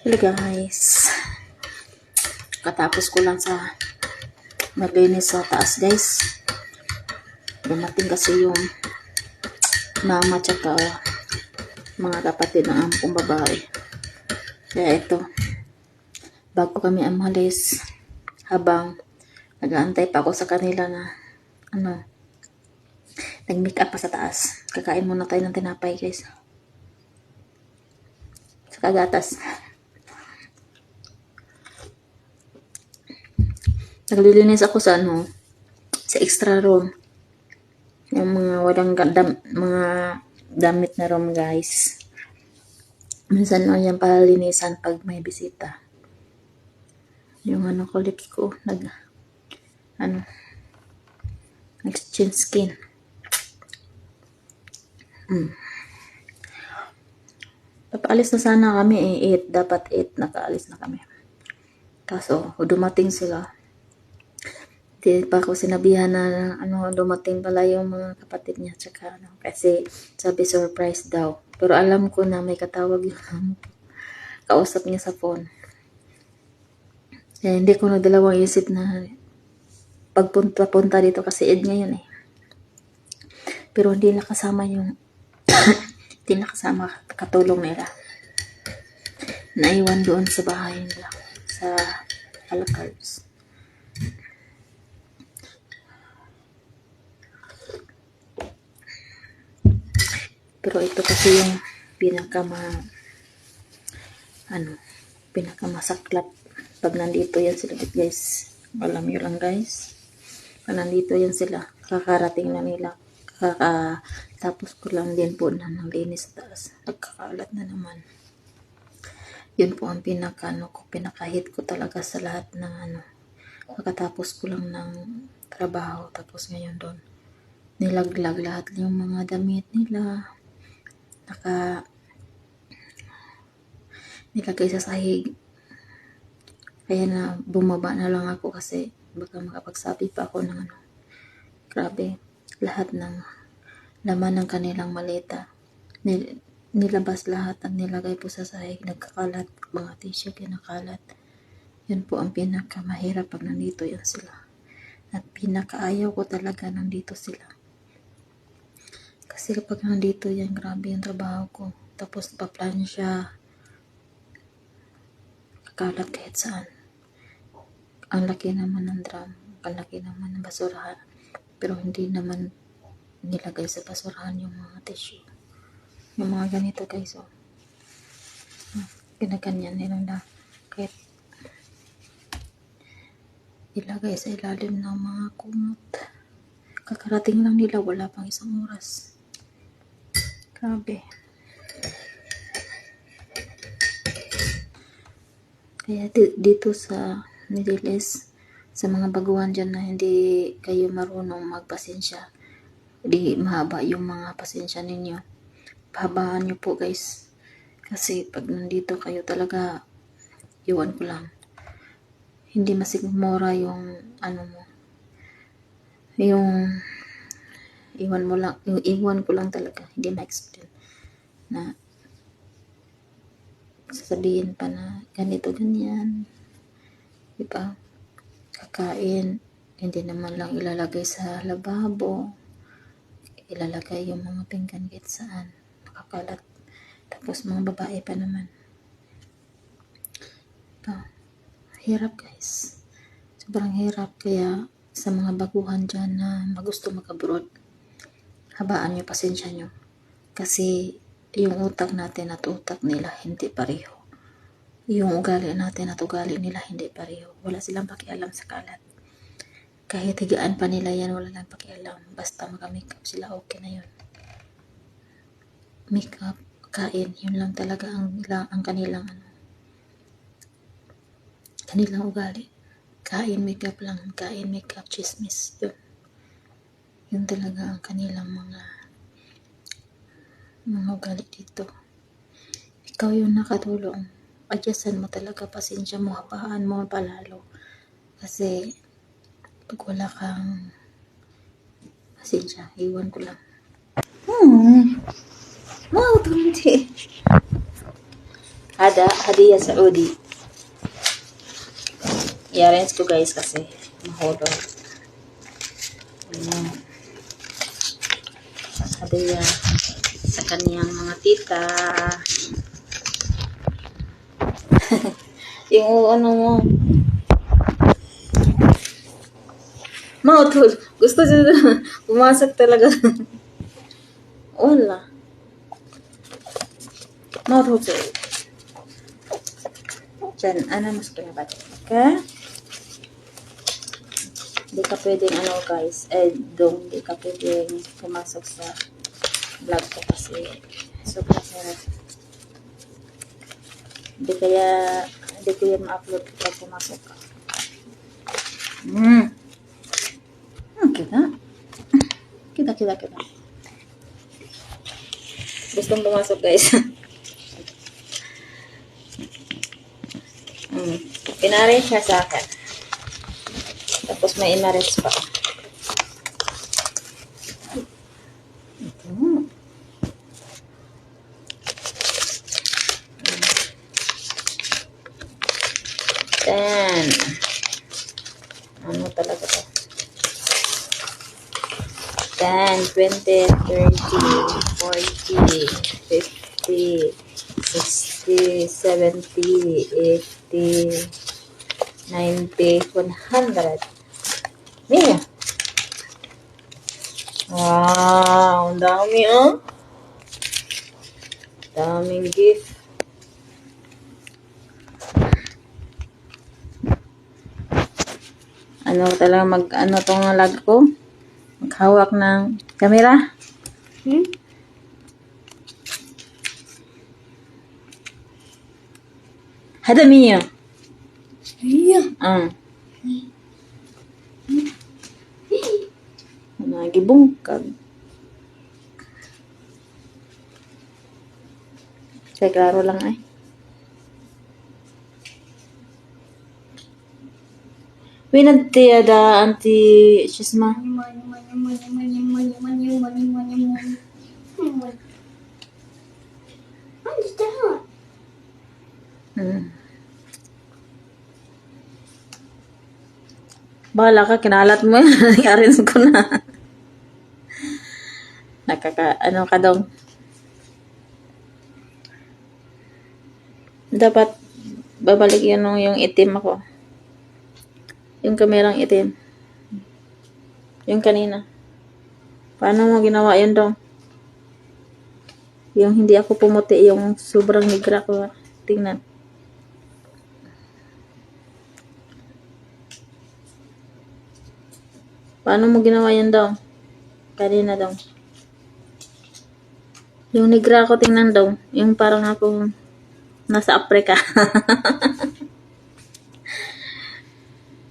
Hello guys, katapos ko lang sa maglinis sa taas guys. Dumating kasi yung mama tsaka mga kapatid ng ampong babae. Kaya ito, bago kami umalis, habang nag-aantay pa ako sa kanila na nag-make up pa sa taas, kakain muna tayo ng tinapay guys, saka gatas. Naglilinis ako sa sa extra room. Yung mga walang mga damit na room guys. Minsan lang yan palinisan pag may bisita. Yung kulit ko, nag-change skin. Papaalis na sana kami 8. Dapat 8 nakaalis na kami. Kaso, dumating sila. Di pa ako sinabihan na dumating pala yung mga kapatid niya tsaka kasi sabi surprise daw. Pero alam ko na may katawag yung kausap niya sa phone. Kaya hindi ko nagdalawang isip na pagpunta dito kasi Eid ngayon eh. Pero hindi nakasama yung hindi nakasama katulong nila. Naiwan doon sa bahay nila sa Alacards. Pero ito kasi yung pinakamasaklap pag nandito yan sila guys. Alam nyo lang guys, pag nandito yan sila, kakarating na nila, tapos ko lang din po na naglinis sa taas, nagkakalat na naman. Yun po ang pinakahit ko talaga sa lahat ng kakatapos ko lang ng trabaho, tapos ngayon doon nilaglag lahat yung mga damit nila, nilagay sa sahig. Kaya na bumaba na lang ako kasi baka makapagsabi pa ako ng grabe, lahat ng laman ng kanilang maleta nilabas lahat at nilagay po sa sahig, nagkakalat, mga tissue kinakalat. Yun po ang pinakamahirap pag nandito yan sila, at pinakaayaw ko talaga nandito sila. Kasi kapag nandito yan, grabe yung trabaho ko. Tapos pa-plan siya, kakalat kahit saan. Ang laki naman ng drum, ang laki naman ng basurahan, pero hindi naman nilagay sa basurahan yung mga tissue. Yung mga ganito guys, ginaganyan nilang na kahit ilagay sa ilalim ng mga kumot. Kakarating lang nila, wala pang 1 oras. Grabe. Kaya dito sa Middle East, sa mga baguhan dyan na hindi kayo marunong magpasensya, di mahaba yung mga pasensya ninyo, pahabaan nyo po guys. Kasi pag nandito kayo talaga, iwan ko lang, hindi masigmura yung yung iwan ko lang talaga, hindi ma-explain na sasabihin pa na ganito ganyan, diba? Kakain, hindi naman lang ilalagay sa lababo, ilalagay yung mga pinggan kahit saan, nakakalat. Tapos mga babae pa naman. Hirap guys, sobrang hirap. Kaya sa mga baguhan dyan na magusto mag-abroad, habaan nyo, pasensya nyo, kasi yung utak natin at utak nila hindi pareho. Yung ugali natin at ugali nila hindi pareho. Wala silang pakialam sa kalat. Kahit higaan pa nila yan, wala lang pakialam. Basta maka-makeup sila, okay na yun. Makeup, kain, yun lang talaga ang kanilang kanilang ugali. Kain, makeup lang. Kain, makeup, chismis. Yun talaga ang kanilang mga ugali dito. Ikaw yung nakatulong, adjustan mo talaga, pasensya mo, habaan mo palalo. Kasi pag wala kang pasensya, iwan ko lang. Wow, tumindi. Hadiah Saudi. I-arrange ko guys kasi mahulog. Ayan. Hadiah sa kaniyang mga tita. Yung ano mo. Mautol. Gusto siya pumasok talaga. Wala. Mautol siya. Diyan, ano mas kinabat? Okay? Hindi ka pwedeng ano guys. Hindi ka pwedeng pumasok sa vlog ko kasi sobrang sarap. Hindi ko yan ma-upload kapag pumasok ka. Kita. Gustong pumasok guys. Pinarin siya sa akin. Tapos may inaris pa. Then, ano talaga to? 10, 20, 30, 40, 50, 60, 70, 80, 90, 100. Mia. Wow, ang dami oh. Daming gift. Ano talaga ano tong lag ko? Maghawak ng camera. Hada Mia. Nagibungkag. Kaya klaro lang ay. Winagtiyada anti Shisma. Bahala ka, kinalat mo yan. Arrange ko na. Ano ka daw? Dapat babalik yun yung itim ako. Yung kamerang itim. Yung kanina. Paano mo ginawa yun daw? Yung hindi ako pumuti, yung sobrang negra ko. Tingnan. Paano mo ginawa yan daw? Kanina daw. Yung negra ko, tingnan daw. Yung parang ako nasa Africa.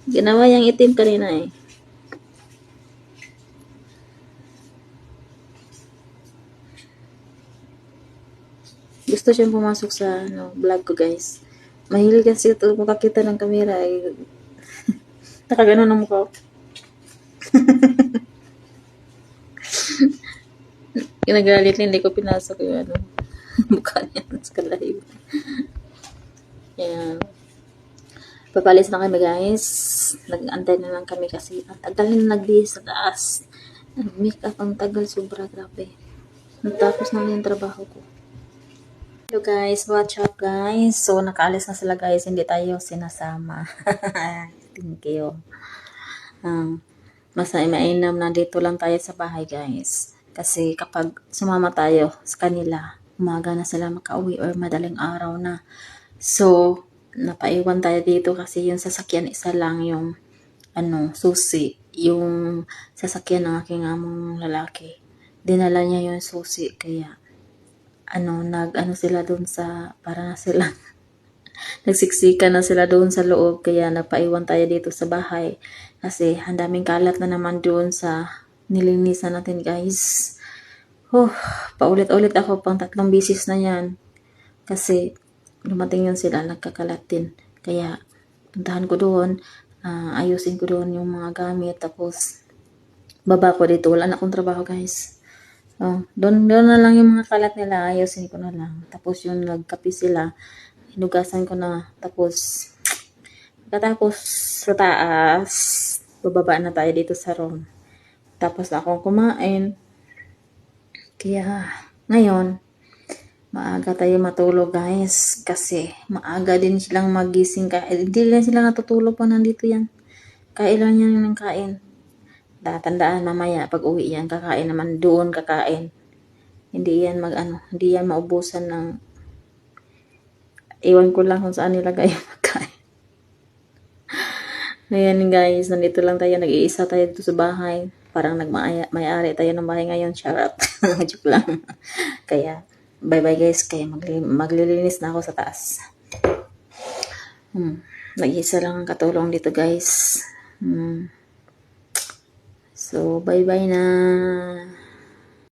Ginawa yung itim kanina eh. Gusto siyang pumasok sa vlog ko guys. Mahilig kasi ito makakita ng camera eh. Nakaganon ang mukha. Ginagalit hindi ko pinasok yung mukha niya sa live. Yan. Papalis na kami guys. Nag-antay na lang kami kasi ang tagal na nagbihis sa taas. Nag-make up ang tagal, sobra grabe. Natapos na yung trabaho ko. Hello guys, watch up guys. So nakaalis na sila guys, hindi tayo sinasama. Thank you. Mas mainam na dito lang tayo sa bahay guys. Kasi kapag sumama tayo sa kanila, umaga na sila makauwi or madaling araw na. So, napaiwan tayo dito kasi yung sasakyan isa lang yung susi. Yung sasakyan ng aking among lalaki. Dinala niya yung susi kaya sila doon sa para na sila nagsiksika na sila doon sa loob kaya napaiwan tayo dito sa bahay kasi ang daming kalat na naman doon sa nilinisan natin guys. Paulit-ulit ako pang 3 bisis na yan kasi dumating yun sila nagkakalat din kaya puntahan ko doon, ayusin ko doon yung mga gamit tapos baba ko dito, wala na akong trabaho guys. Doon na lang yung mga kalat nila, ayusin ko na lang. Tapos yung nagkape sila, hinugasan ko na. Tapos, pagkatapos sa taas, bababa na tayo dito sa room. Tapos na akong kumain. Kaya, ngayon, maaga tayo matulog guys. Kasi, maaga din silang magising. Hindi lang sila natutulog pa nandito yan. Kailan yan ng kain. Tatandaan mamaya, pag uwi yan, kakain naman doon, kakain. Hindi yan hindi yan maubusan ng, iwan ko lang kung saan nilagay yung pagkain. Ayan guys, nandito lang tayo, nag-iisa tayo dito sa bahay. Parang may-ari tayo ng bahay ngayon, charot. Joke lang. Kaya, bye-bye guys, kaya maglilinis na ako sa taas. Nag-iisa lang ang katulong dito guys. So, bye-bye na.